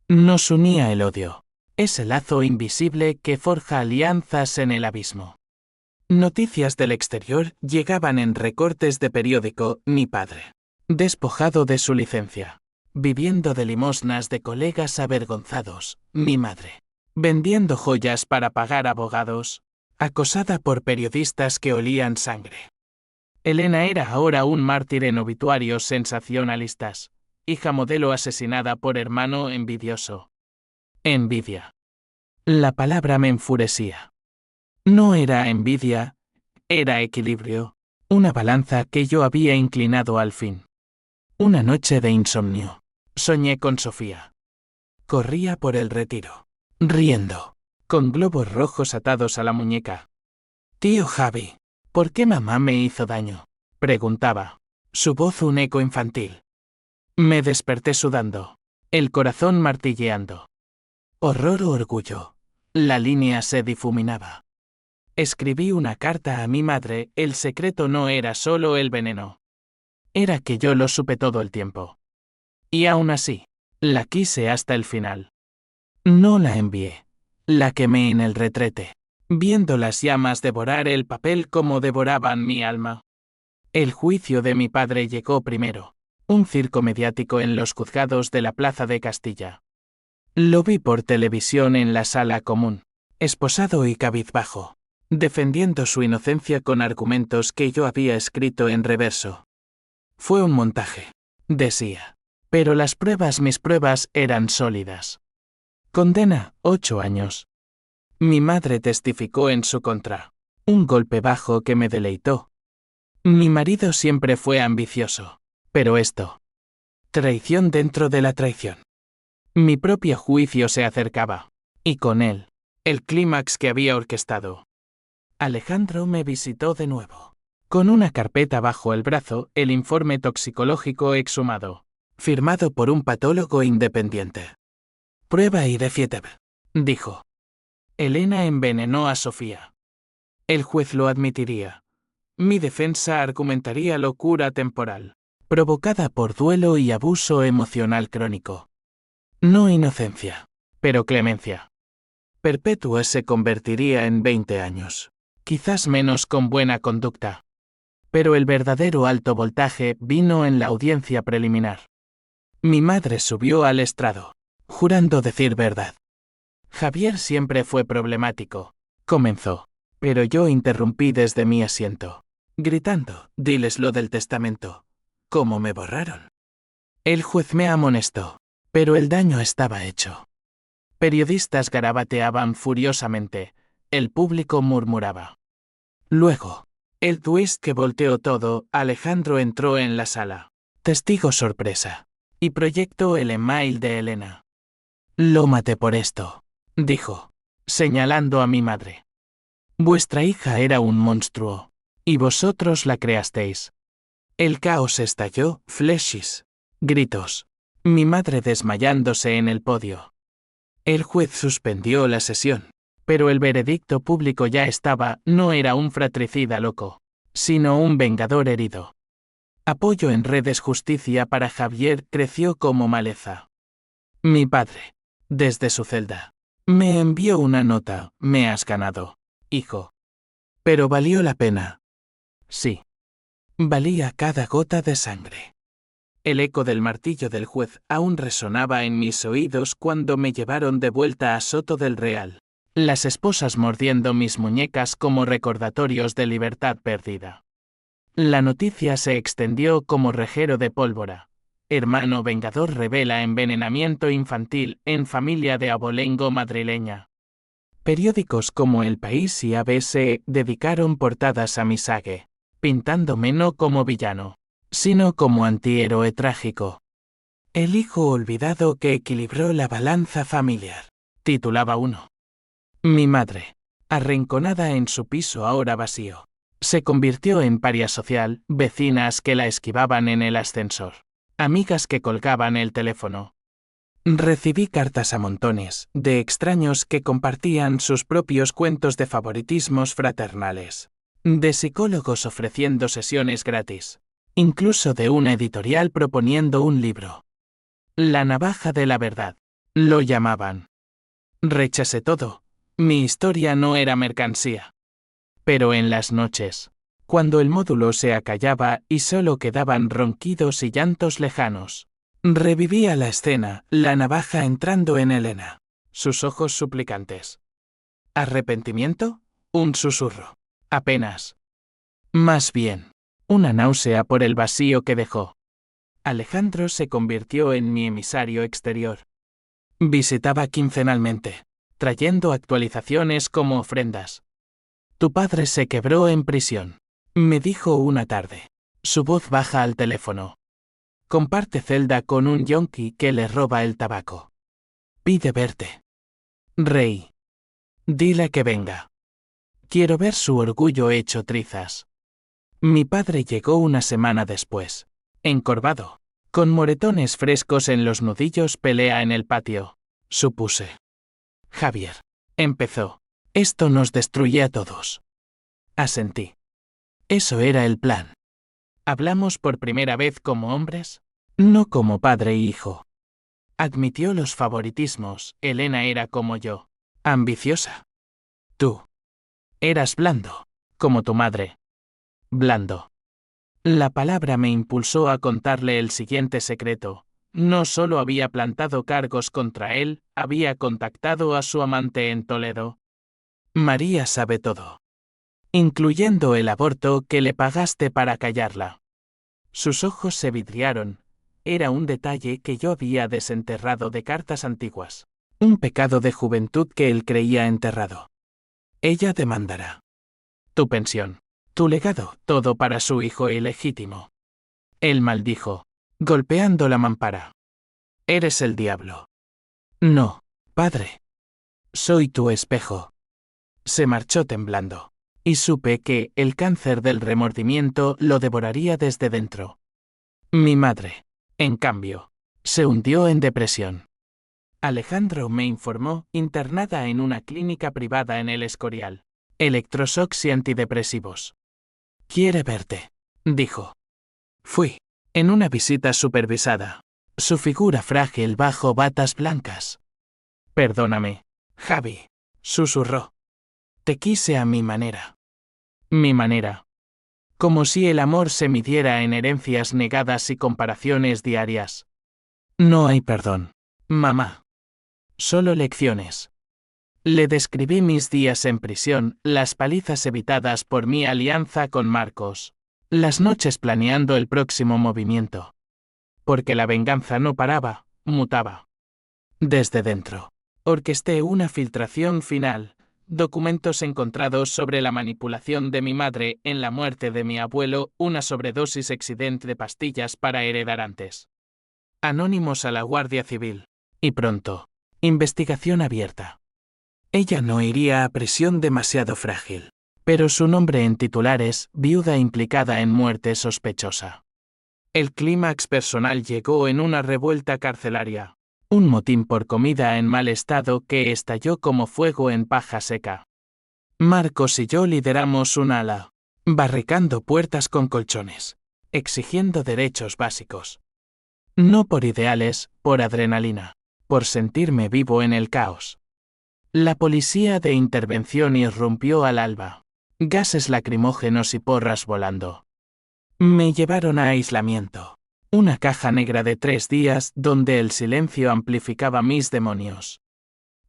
Nos unía el odio, ese lazo invisible que forja alianzas en el abismo. Noticias del exterior llegaban en recortes de periódico. Mi padre, despojado de su licencia, viviendo de limosnas de colegas avergonzados. Mi madre, vendiendo joyas para pagar abogados, acosada por periodistas que olían sangre. Elena era ahora un mártir en obituarios sensacionalistas, hija modelo asesinada por hermano envidioso. Envidia. La palabra me enfurecía. No era envidia, era equilibrio, una balanza que yo había inclinado al fin. Una noche de insomnio, soñé con Sofía. Corría por el retiro, riendo, con globos rojos atados a la muñeca. Tío Javi, ¿por qué mamá me hizo daño?, preguntaba, su voz un eco infantil. Me desperté sudando, el corazón martilleando. Horror o orgullo. La línea se difuminaba. Escribí una carta a mi madre. El secreto no era solo el veneno. Era que yo lo supe todo el tiempo. Y aún así, la quise hasta el final. No la envié. La quemé en el retrete, viendo las llamas devorar el papel como devoraban mi alma. El juicio de mi padre llegó primero. Un circo mediático en los juzgados de la Plaza de Castilla. Lo vi por televisión en la sala común, esposado y cabizbajo, defendiendo su inocencia con argumentos que yo había escrito en reverso. Fue un montaje, decía, pero mis pruebas eran sólidas. Condena, 8 años. Mi madre testificó en su contra, un golpe bajo que me deleitó. Mi marido siempre fue ambicioso, pero esto. Traición dentro de la traición. Mi propio juicio se acercaba, y con él, el clímax que había orquestado. Alejandro me visitó de nuevo. Con una carpeta bajo el brazo, el informe toxicológico exhumado, firmado por un patólogo independiente. Prueba irrefutable, dijo. Elena envenenó a Sofía. El juez lo admitiría. Mi defensa argumentaría locura temporal, provocada por duelo y abuso emocional crónico. No inocencia, pero clemencia. Perpetua se convertiría en 20 años, quizás menos con buena conducta. Pero el verdadero alto voltaje vino en la audiencia preliminar. Mi madre subió al estrado, jurando decir verdad. Javier siempre fue problemático, comenzó, pero yo interrumpí desde mi asiento, gritando, diles lo del testamento. ¿Cómo me borraron? El juez me amonestó, pero el daño estaba hecho. Periodistas garabateaban furiosamente, el público murmuraba. Luego, el twist que volteó todo, Alejandro entró en la sala, testigo sorpresa, y proyectó el email de Elena. Lo maté por esto, dijo, señalando a mi madre. Vuestra hija era un monstruo, y vosotros la creasteis. El caos estalló, flechis, gritos, mi madre desmayándose en el podio. El juez suspendió la sesión, pero el veredicto público ya estaba, no era un fratricida loco, sino un vengador herido. Apoyo en redes. Justicia para Javier creció como maleza. Mi padre, desde su celda, me envió una nota. Me has ganado, hijo. Pero valió la pena. Sí. Valía cada gota de sangre. El eco del martillo del juez aún resonaba en mis oídos cuando me llevaron de vuelta a Soto del Real, las esposas mordiendo mis muñecas como recordatorios de libertad perdida. La noticia se extendió como rejero de pólvora. Hermano vengador revela envenenamiento infantil en familia de abolengo madrileña. Periódicos como El País y ABC dedicaron portadas a mi sague, pintándome no como villano, sino como antihéroe trágico. El hijo olvidado que equilibró la balanza familiar. Titulaba uno. Mi madre, arrinconada en su piso ahora vacío, se convirtió en paria social, vecinas que la esquivaban en el ascensor, amigas que colgaban el teléfono. Recibí cartas a montones, de extraños que compartían sus propios cuentos de favoritismos fraternales, de psicólogos ofreciendo sesiones gratis, incluso de una editorial proponiendo un libro. La navaja de la verdad, lo llamaban. Rechacé todo. Mi historia no era mercancía. Pero en las noches, cuando el módulo se acallaba y solo quedaban ronquidos y llantos lejanos, revivía la escena, la navaja entrando en Elena, sus ojos suplicantes. ¿Arrepentimiento? Un susurro. Apenas. Más bien, una náusea por el vacío que dejó. Alejandro se convirtió en mi emisario exterior. Visitaba quincenalmente, trayendo actualizaciones como ofrendas. Tu padre se quebró en prisión, me dijo una tarde. Su voz baja al teléfono. Comparte celda con un yonki que le roba el tabaco. Pide verte. Rey. Dile que venga. Quiero ver su orgullo hecho trizas. Mi padre llegó una semana después, encorvado, con moretones frescos en los nudillos. Pelea en el patio, supuse. Javier. Empezó. Esto nos destruye a todos. Asentí. Eso era el plan. ¿Hablamos por primera vez como hombres? No como padre e hijo. Admitió los favoritismos. Elena era como yo. Ambiciosa. Tú. Eras blando, como tu madre. Blando. La palabra me impulsó a contarle el siguiente secreto. No solo había plantado cargos contra él, había contactado a su amante en Toledo. María sabe todo. Incluyendo el aborto que le pagaste para callarla. Sus ojos se vidriaron. Era un detalle que yo había desenterrado de cartas antiguas. Un pecado de juventud que él creía enterrado. Ella demandará. Tu pensión. Tu legado, todo para su hijo ilegítimo. Él maldijo, golpeando la mampara. Eres el diablo. No, padre. Soy tu espejo. Se marchó temblando. Y supe que el cáncer del remordimiento lo devoraría desde dentro. Mi madre, en cambio, se hundió en depresión. Alejandro me informó, internada en una clínica privada en El Escorial. Electroshocks y antidepresivos. Quiere verte, dijo. Fui. En una visita supervisada. Su figura frágil bajo batas blancas. Perdóname, Javi, susurró. Te quise a mi manera. Mi manera. Como si el amor se midiera en herencias negadas y comparaciones diarias. No hay perdón, mamá. Solo lecciones. Le describí mis días en prisión, las palizas evitadas por mi alianza con Marcos, las noches planeando el próximo movimiento. Porque la venganza no paraba, mutaba. Desde dentro, orquesté una filtración final, documentos encontrados sobre la manipulación de mi madre en la muerte de mi abuelo, una sobredosis accidente de pastillas para heredar antes. Anónimos a la Guardia Civil. Y pronto, investigación abierta. Ella no iría a prisión demasiado frágil, pero su nombre en titulares, viuda implicada en muerte sospechosa. El clímax personal llegó en una revuelta carcelaria. Un motín por comida en mal estado que estalló como fuego en paja seca. Marcos y yo lideramos un ala, barricando puertas con colchones, exigiendo derechos básicos. No por ideales, por adrenalina, por sentirme vivo en el caos. La policía de intervención irrumpió al alba. Gases lacrimógenos y porras volando. Me llevaron a aislamiento. Una caja negra de 3 días donde el silencio amplificaba mis demonios.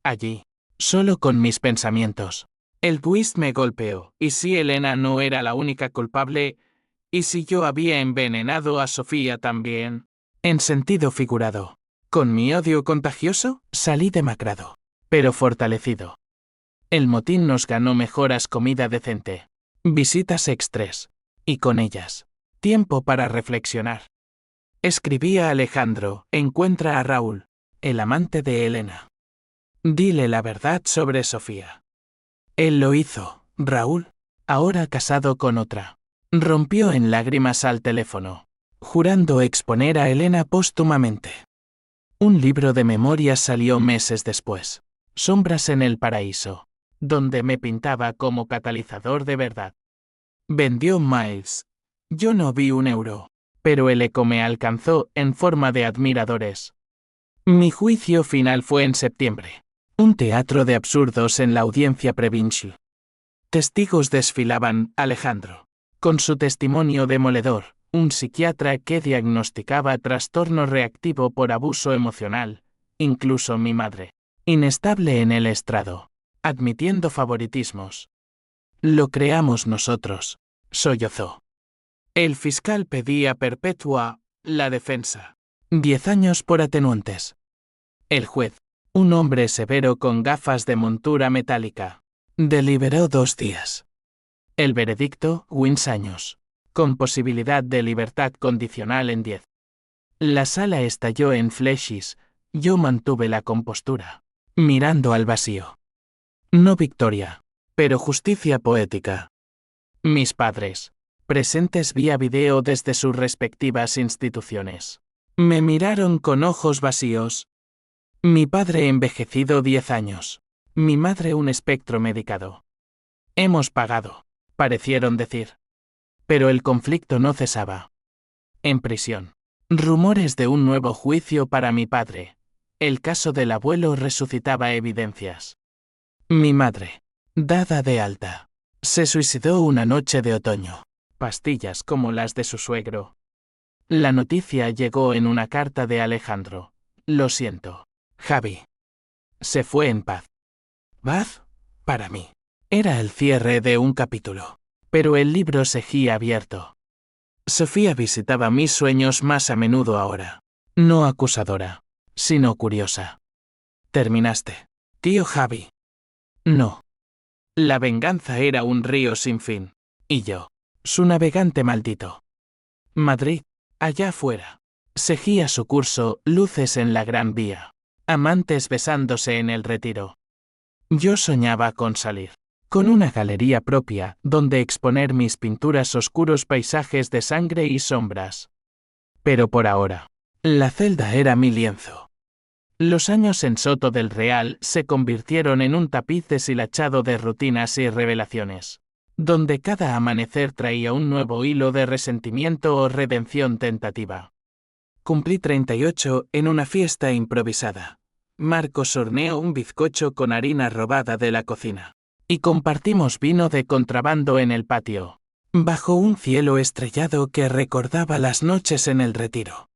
Allí, solo con mis pensamientos. El twist me golpeó. ¿Y si Elena no era la única culpable? ¿Y si yo había envenenado a Sofía también? En sentido figurado. ¿Con mi odio contagioso? Salí demacrado, pero fortalecido. El motín nos ganó mejoras, comida decente, visitas extras, y con ellas, tiempo para reflexionar. Escribía Alejandro, encuentra a Raúl, el amante de Elena. Dile la verdad sobre Sofía. Él lo hizo, Raúl, ahora casado con otra. Rompió en lágrimas al teléfono, jurando exponer a Elena póstumamente. Un libro de memorias salió meses después, Sombras en el paraíso, donde me pintaba como catalizador de verdad. Vendió Miles. Yo no vi €1, pero el eco me alcanzó en forma de admiradores. Mi juicio final fue en septiembre. Un teatro de absurdos en la audiencia provincial. Testigos desfilaban, Alejandro, con su testimonio demoledor, un psiquiatra que diagnosticaba trastorno reactivo por abuso emocional, incluso mi madre, inestable en el estrado, admitiendo favoritismos. Lo creamos nosotros, sollozó. El fiscal pedía perpetua, la defensa. 10 años por atenuantes. El juez, un hombre severo con gafas de montura metálica, deliberó 2 días. El veredicto, 15 años, con posibilidad de libertad condicional en 10. La sala estalló en flechis, yo mantuve la compostura, mirando al vacío. No victoria, pero justicia poética. Mis padres, presentes vía video desde sus respectivas instituciones, me miraron con ojos vacíos. Mi padre envejecido 10 años, mi madre un espectro medicado. Hemos pagado, parecieron decir. Pero el conflicto no cesaba. En prisión. Rumores de un nuevo juicio para mi padre. El caso del abuelo resucitaba evidencias. Mi madre, dada de alta, se suicidó una noche de otoño. Pastillas como las de su suegro. La noticia llegó en una carta de Alejandro. Lo siento, Javi. Se fue en paz. Paz, para mí, era el cierre de un capítulo. Pero el libro seguía abierto. Sofía visitaba mis sueños más a menudo ahora. No acusadora, sino curiosa. ¿Terminaste, tío Javi? No. La venganza era un río sin fin. Y yo, su navegante maldito. Madrid, allá afuera. Seguía su curso, luces en la Gran Vía. Amantes besándose en el Retiro. Yo soñaba con salir. Con una galería propia, donde exponer mis pinturas oscuros paisajes de sangre y sombras. Pero por ahora, la celda era mi lienzo. Los años en Soto del Real se convirtieron en un tapiz deshilachado de rutinas y revelaciones, donde cada amanecer traía un nuevo hilo de resentimiento o redención tentativa. Cumplí 38 en una fiesta improvisada. Marcos horneó un bizcocho con harina robada de la cocina. Y compartimos vino de contrabando en el patio, bajo un cielo estrellado que recordaba las noches en el Retiro.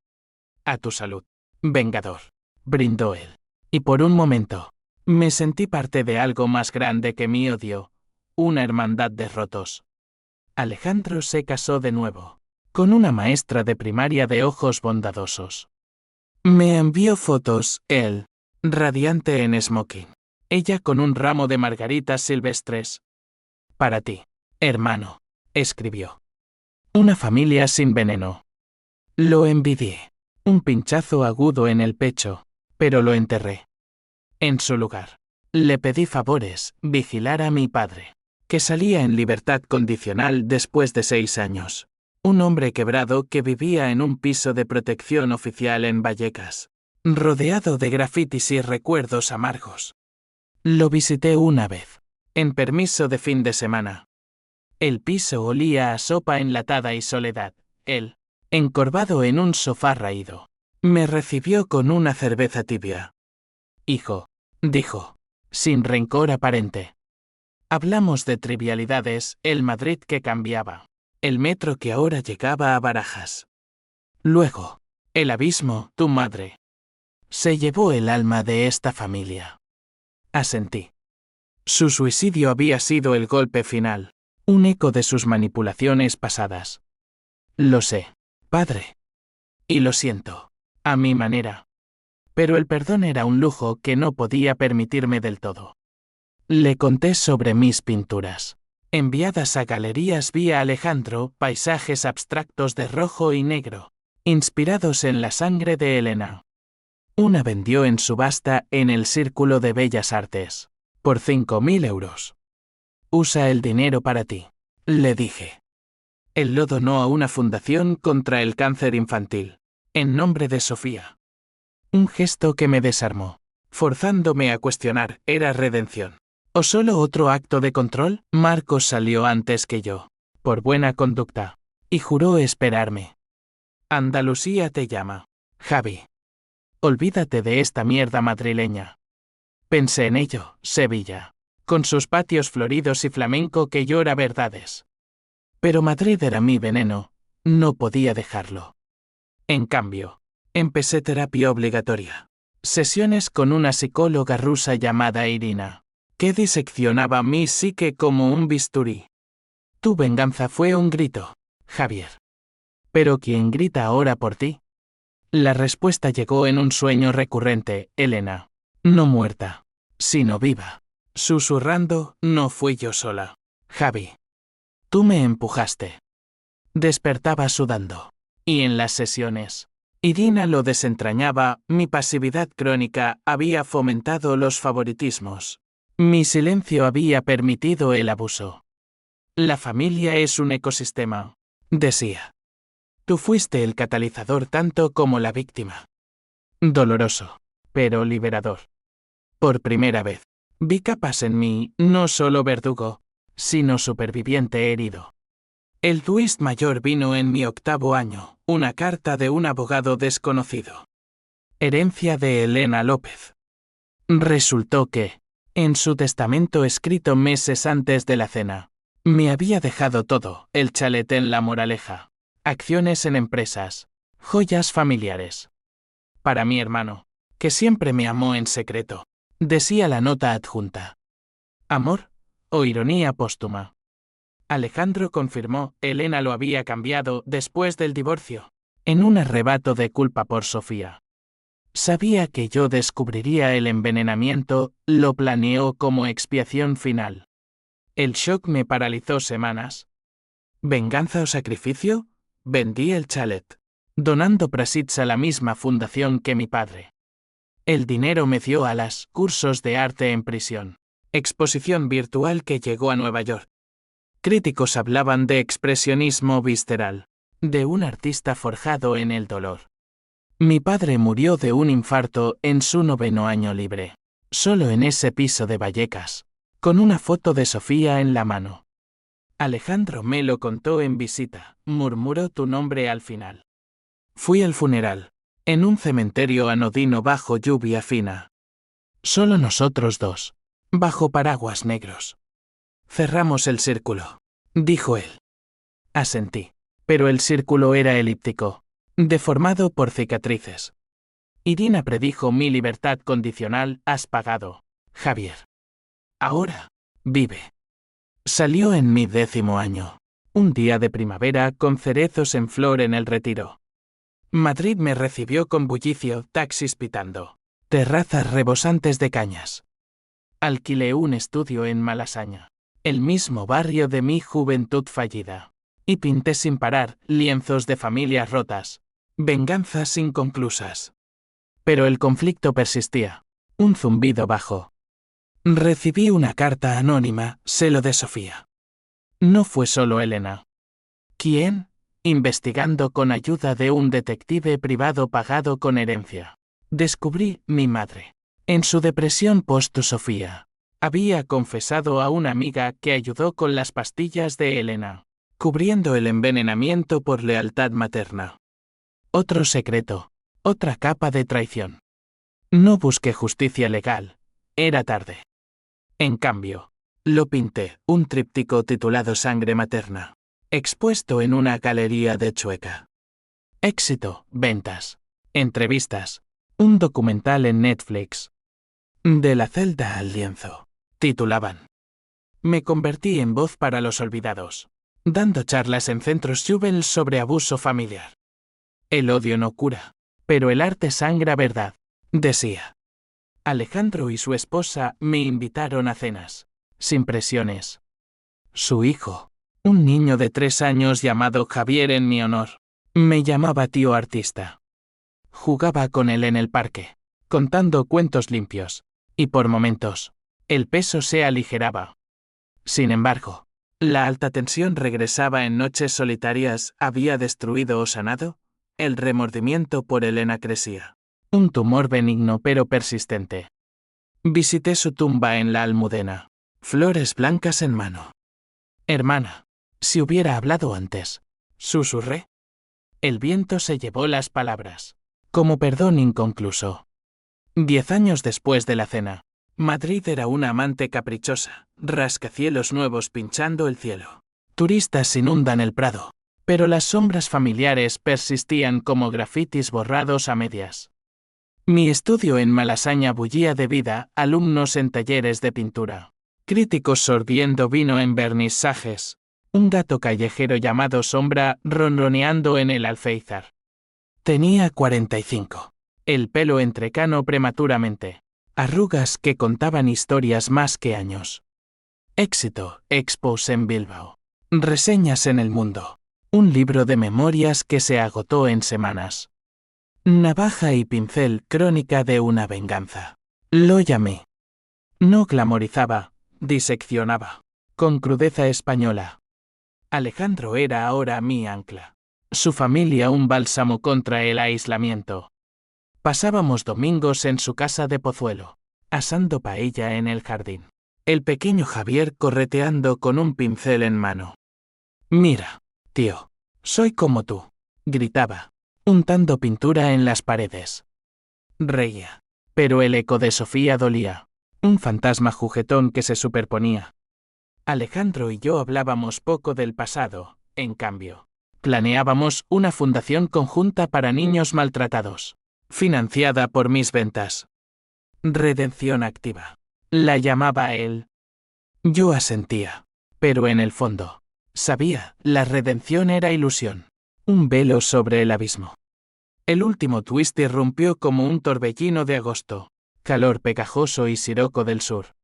A tu salud, vengador, brindó él. Y por un momento, me sentí parte de algo más grande que mi odio, una hermandad de rotos. Alejandro se casó de nuevo, con una maestra de primaria de ojos bondadosos. Me envió fotos, él, radiante en smoking. Ella con un ramo de margaritas silvestres. Para ti, hermano, escribió. Una familia sin veneno. Lo envidié. Un pinchazo agudo en el pecho, pero lo enterré. En su lugar, le pedí favores, vigilar a mi padre, que salía en libertad condicional después de 6 años. Un hombre quebrado que vivía en un piso de protección oficial en Vallecas, rodeado de grafitis y recuerdos amargos. Lo visité una vez, en permiso de fin de semana. El piso olía a sopa enlatada y soledad. Él, encorvado en un sofá raído, me recibió con una cerveza tibia. Hijo, dijo, sin rencor aparente. Hablamos de trivialidades, el Madrid que cambiaba, el metro que ahora llegaba a Barajas. Luego, el abismo, tu madre. Se llevó el alma de esta familia. Asentí. Su suicidio había sido el golpe final, un eco de sus manipulaciones pasadas. Lo sé, padre. Y lo siento, a mi manera. Pero el perdón era un lujo que no podía permitirme del todo. Le conté sobre mis pinturas, enviadas a galerías vía Alejandro, paisajes abstractos de rojo y negro, inspirados en la sangre de Elena. Una vendió en subasta en el Círculo de Bellas Artes. Por 5.000 euros. Usa el dinero para ti, le dije. Él lo donó a una fundación contra el cáncer infantil, en nombre de Sofía. Un gesto que me desarmó, forzándome a cuestionar, ¿era redención? ¿O solo otro acto de control? Marcos salió antes que yo, por buena conducta, y juró esperarme. Andalucía te llama, Javi. Olvídate de esta mierda madrileña. Pensé en ello, Sevilla, con sus patios floridos y flamenco que llora verdades. Pero Madrid era mi veneno, no podía dejarlo. En cambio, empecé terapia obligatoria. Sesiones con una psicóloga rusa llamada Irina, que diseccionaba mi psique como un bisturí. Tu venganza fue un grito, Javier. ¿Pero quién grita ahora por ti? La respuesta llegó en un sueño recurrente, Elena. No muerta, sino viva. Susurrando, no fui yo sola. Javi. Tú me empujaste. Despertaba sudando. Y en las sesiones, Irina lo desentrañaba, mi pasividad crónica había fomentado los favoritismos. Mi silencio había permitido el abuso. La familia es un ecosistema, decía. Tú fuiste el catalizador tanto como la víctima. Doloroso, pero liberador. Por primera vez, vi capas en mí, no solo verdugo, sino superviviente herido. El twist mayor vino en mi 8º año, una carta de un abogado desconocido. Herencia de Elena López. Resultó que, en su testamento escrito meses antes de la cena, me había dejado todo, el chalet en La Moraleja, acciones en empresas, joyas familiares. Para mi hermano, que siempre me amó en secreto, decía la nota adjunta. ¿Amor o ironía póstuma? Alejandro confirmó, Elena lo había cambiado después del divorcio, en un arrebato de culpa por Sofía. Sabía que yo descubriría el envenenamiento, lo planeó como expiación final. El shock me paralizó semanas. ¿Venganza o sacrificio? Vendí el chalet, donando Prasits a la misma fundación que mi padre. El dinero me dio alas, cursos de arte en prisión, exposición virtual que llegó a Nueva York. Críticos hablaban de expresionismo visceral, de un artista forjado en el dolor. Mi padre murió de un infarto en su 9º año libre, solo en ese piso de Vallecas, con una foto de Sofía en la mano. Alejandro me lo contó en visita, murmuró tu nombre al final. Fui al funeral, en un cementerio anodino bajo lluvia fina. Solo nosotros dos, bajo paraguas negros. Cerramos el círculo, dijo él. Asentí, pero el círculo era elíptico, deformado por cicatrices. Irina predijo mi libertad condicional, has pagado, Javier. Ahora, vive. Salió en mi 10º año, un día de primavera con cerezos en flor en el Retiro. Madrid me recibió con bullicio, taxis pitando, terrazas rebosantes de cañas. Alquilé un estudio en Malasaña, el mismo barrio de mi juventud fallida, y pinté sin parar lienzos de familias rotas, venganzas inconclusas. Pero el conflicto persistía, un zumbido bajo. Recibí una carta anónima, celo de Sofía. No fue solo Elena. ¿Quién? Investigando con ayuda de un detective privado pagado con herencia. Descubrí mi madre. En su depresión post-Sofía, había confesado a una amiga que ayudó con las pastillas de Elena, cubriendo el envenenamiento por lealtad materna. Otro secreto, otra capa de traición. No busqué justicia legal, era tarde. En cambio, lo pinté, un tríptico titulado Sangre Materna, expuesto en una galería de Chueca. Éxito, ventas, entrevistas, un documental en Netflix. De la celda al lienzo, titulaban. Me convertí en voz para los olvidados, dando charlas en centros Jubel sobre abuso familiar. El odio no cura, pero el arte sangra verdad, decía. Alejandro y su esposa me invitaron a cenas, sin presiones. Su hijo, un niño de 3 años llamado Javier en mi honor, Me llamaba tío artista. Jugaba con él en el parque, contando cuentos limpios, y por momentos, el peso se aligeraba. Sin embargo, la alta tensión regresaba en noches solitarias. ¿Había destruido o sanado? El remordimiento por Elena crecía. Un tumor benigno pero persistente. Visité su tumba en la Almudena, flores blancas en mano. Hermana, si hubiera hablado antes, susurré. El viento se llevó las palabras, como perdón inconcluso. 10 años después de la cena, Madrid era una amante caprichosa, rascacielos nuevos pinchando el cielo. Turistas inundan el Prado, pero las sombras familiares persistían como grafitis borrados a medias. Mi estudio en Malasaña bullía de vida, alumnos en talleres de pintura, críticos sorbiendo vino en vernisajes, un gato callejero llamado Sombra ronroneando en el alféizar. Tenía 45. El pelo entrecano prematuramente. Arrugas que contaban historias más que años. Éxito, expos en Bilbao. Reseñas en El Mundo. Un libro de memorias que se agotó en semanas. Navaja y pincel, crónica de una venganza. Lo llamé. No glamorizaba, diseccionaba. Con crudeza española. Alejandro era ahora mi ancla. Su familia un bálsamo contra el aislamiento. Pasábamos domingos en su casa de Pozuelo, asando paella en el jardín. El pequeño Javier correteando con un pincel en mano. Mira, tío, soy como tú, gritaba, untando pintura en las paredes. Reía, pero el eco de Sofía dolía, un fantasma juguetón que se superponía. Alejandro y yo hablábamos poco del pasado, en cambio. Planeábamos una fundación conjunta para niños maltratados, financiada por mis ventas. Redención activa. La llamaba él. Yo asentía, pero en el fondo, sabía, la redención era ilusión. Un velo sobre el abismo. El último twist irrumpió como un torbellino de agosto, calor pegajoso y siroco del sur.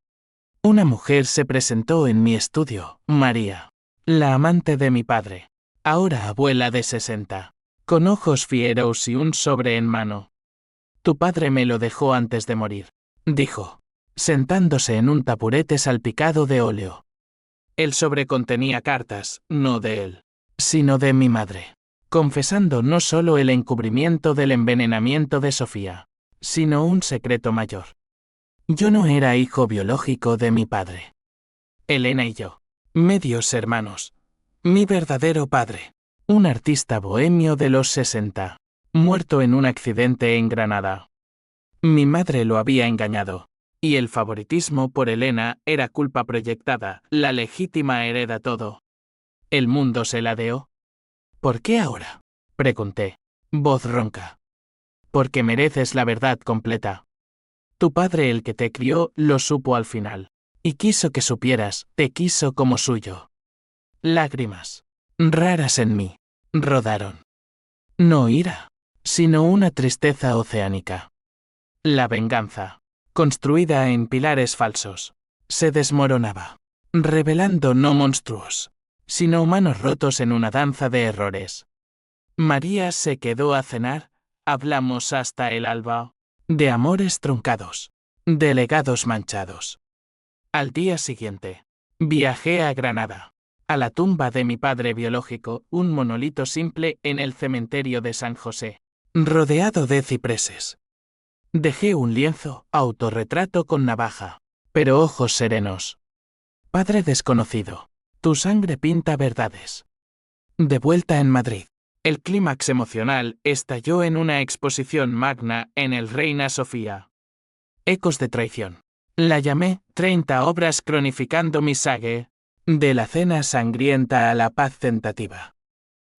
Una mujer se presentó en mi estudio, María, la amante de mi padre, ahora abuela de 60, con ojos fieros y un sobre en mano. Tu padre me lo dejó antes de morir, dijo, sentándose en un taburete salpicado de óleo. El sobre contenía cartas, no de él, sino de mi madre, confesando no solo el encubrimiento del envenenamiento de Sofía, sino un secreto mayor. Yo no era hijo biológico de mi padre. Elena y yo, medios hermanos. Mi verdadero padre, un artista bohemio de los 60, muerto en un accidente en Granada. Mi madre lo había engañado, y el favoritismo por Elena era culpa proyectada, la legítima hereda todo. El mundo se ladeó. ¿Por qué ahora? Pregunté, voz ronca. Porque mereces la verdad completa. Tu padre, el que te crió, lo supo al final. Y quiso que supieras, te quiso como suyo. Lágrimas, raras en mí, rodaron. No ira, sino una tristeza oceánica. La venganza, construida en pilares falsos, se desmoronaba, revelando no monstruos, sino humanos rotos en una danza de errores. María se quedó a cenar, hablamos hasta el alba, de amores truncados, de legados manchados. Al día siguiente, viajé a Granada, a la tumba de mi padre biológico, un monolito simple en el cementerio de San José, rodeado de cipreses. Dejé un lienzo, autorretrato con navaja, pero ojos serenos. Padre desconocido, tu sangre pinta verdades. De vuelta en Madrid, el clímax emocional estalló en una exposición magna en el Reina Sofía. Ecos de traición. La llamé 30 obras cronificando mi sague, de la cena sangrienta a la paz tentativa.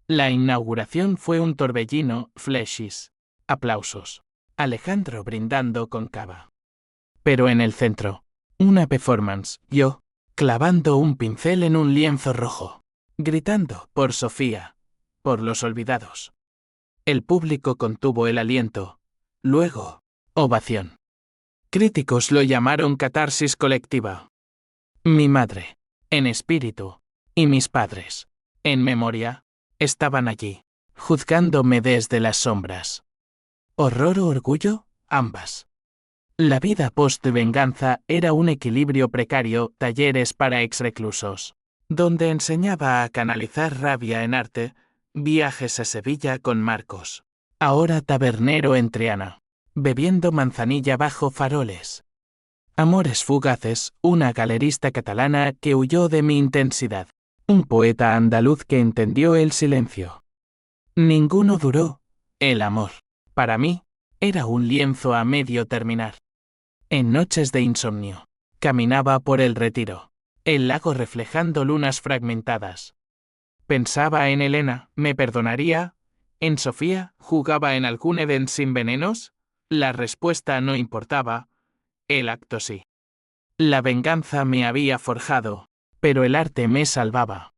La inauguración fue un torbellino, flashes, aplausos. Alejandro brindando con cava. Pero en el centro, una performance, yo, clavando un pincel en un lienzo rojo, gritando, por Sofía, por los olvidados. El público contuvo el aliento, luego, ovación. Críticos lo llamaron catarsis colectiva. Mi madre, en espíritu, y mis padres, en memoria, estaban allí, juzgándome desde las sombras. ¿Horror o orgullo? Ambas. La vida post-venganza era un equilibrio precario, talleres para exreclusos, donde enseñaba a canalizar rabia en arte, viajes a Sevilla con Marcos. Ahora tabernero en Triana, bebiendo manzanilla bajo faroles. Amores fugaces, una galerista catalana que huyó de mi intensidad. Un poeta andaluz que entendió el silencio. Ninguno duró. El amor, para mí, era un lienzo a medio terminar. En noches de insomnio, caminaba por el Retiro, el lago reflejando lunas fragmentadas. Pensaba en Elena, ¿me perdonaría? ¿En Sofía, jugaba en algún Edén sin venenos? La respuesta no importaba, el acto sí. La venganza me había forjado, pero el arte me salvaba.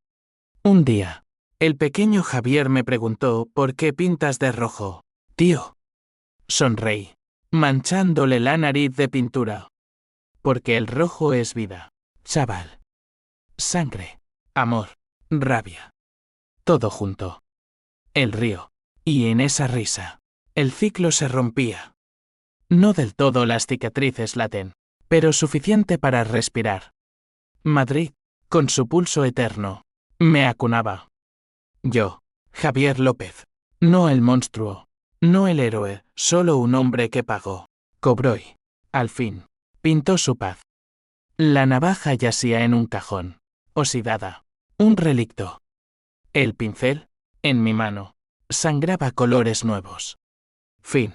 Un día, el pequeño Javier me preguntó ¿por qué pintas de rojo, tío? Sonreí, manchándole la nariz de pintura. Porque el rojo es vida, chaval. Sangre, amor, rabia. Todo junto. El río. Y en esa risa, el ciclo se rompía. No del todo las cicatrices laten, pero suficiente para respirar. Madrid, con su pulso eterno, me acunaba. Yo, Javier López, no el monstruo, no el héroe, solo un hombre que pagó, cobró y, al fin, pintó su paz. La navaja yacía en un cajón, oxidada, un relicto. El pincel, en mi mano, sangraba colores nuevos. Fin.